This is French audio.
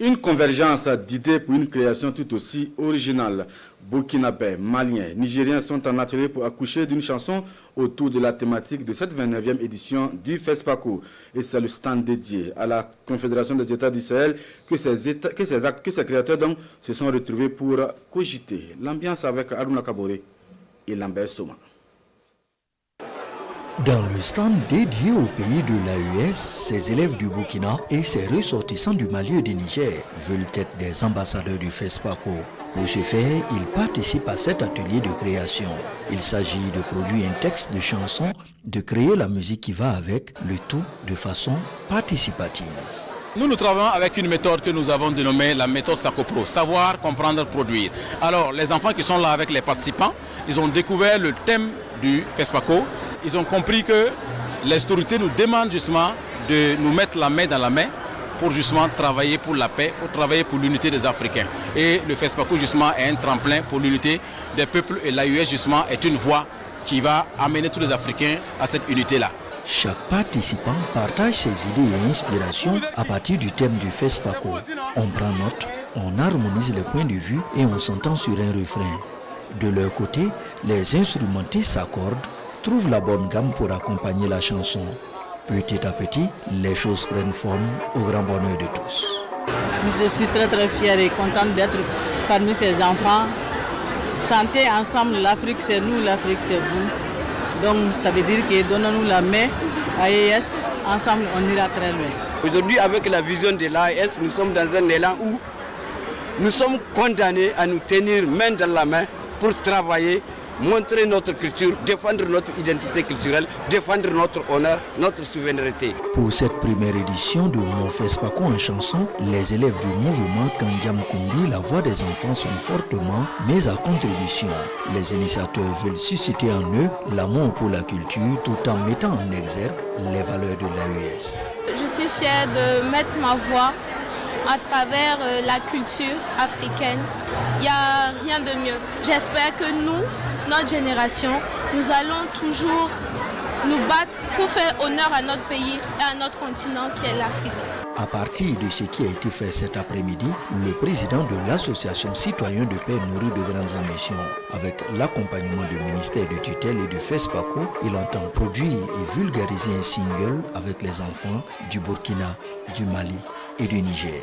Une convergence d'idées pour une création tout aussi originale. Burkinabés, Maliens, Nigériens sont en atelier pour accoucher d'une chanson autour de la thématique de cette 29e édition du FESPACO. Et c'est le stand dédié à la Confédération des États du Sahel que ces créateurs donc, se sont retrouvés pour cogiter. L'ambiance avec Aruna Kabore et Lambert Soma. Dans le stand dédié au pays de l'AES, ses élèves du Burkina et ses ressortissants du Mali et du Niger veulent être des ambassadeurs du FESPACO. Pour ce faire, ils participent à cet atelier de création. Il s'agit de produire un texte de chanson, de créer la musique qui va avec, le tout de façon participative. Nous travaillons avec une méthode que nous avons dénommée la méthode SACOPRO, savoir, comprendre, produire. Alors, les enfants qui sont là avec les participants, ils ont découvert le thème du FESPACO. Ils ont compris que les autorités nous demandent justement de nous mettre la main dans la main pour justement travailler pour la paix, pour travailler pour l'unité des Africains. Et le FESPACO justement est un tremplin pour l'unité des peuples et l'AES justement est une voie qui va amener tous les Africains à cette unité-là. Chaque participant partage ses idées et inspirations à partir du thème du FESPACO. On prend note, on harmonise les points de vue et on s'entend sur un refrain. De leur côté, les instrumentistes s'accordent, trouvent la bonne gamme pour accompagner la chanson. Petit à petit, les choses prennent forme au grand bonheur de tous. Je suis très fière et contente d'être parmi ces enfants. Santé ensemble, l'Afrique c'est nous, l'Afrique c'est vous. Donc ça veut dire que donnons-nous la main à l'AES, ensemble on ira très loin. Aujourd'hui avec la vision de l'AES, nous sommes dans un élan où nous sommes condamnés à nous tenir main dans la main pour travailler, montrer notre culture, défendre notre identité culturelle, défendre notre honneur, notre souveraineté. Pour cette première édition de Mon FESPACO en chanson, les élèves du mouvement Kandiam Kumbi, la voix des enfants, sont fortement mis à contribution. Les initiateurs veulent susciter en eux l'amour pour la culture tout en mettant en exergue les valeurs de l'AES. Je suis fière de mettre ma voix à travers la culture africaine. Il n'y a rien de mieux. J'espère que nous, notre génération, nous allons toujours nous battre pour faire honneur à notre pays et à notre continent qui est l'Afrique. À partir de ce qui a été fait cet après-midi, le président de l'association Citoyens de Paix nourrit de grandes ambitions. Avec l'accompagnement du ministère de tutelle et du FESPACO, il entend produire et vulgariser un single avec les enfants du Burkina, du Mali et du Niger.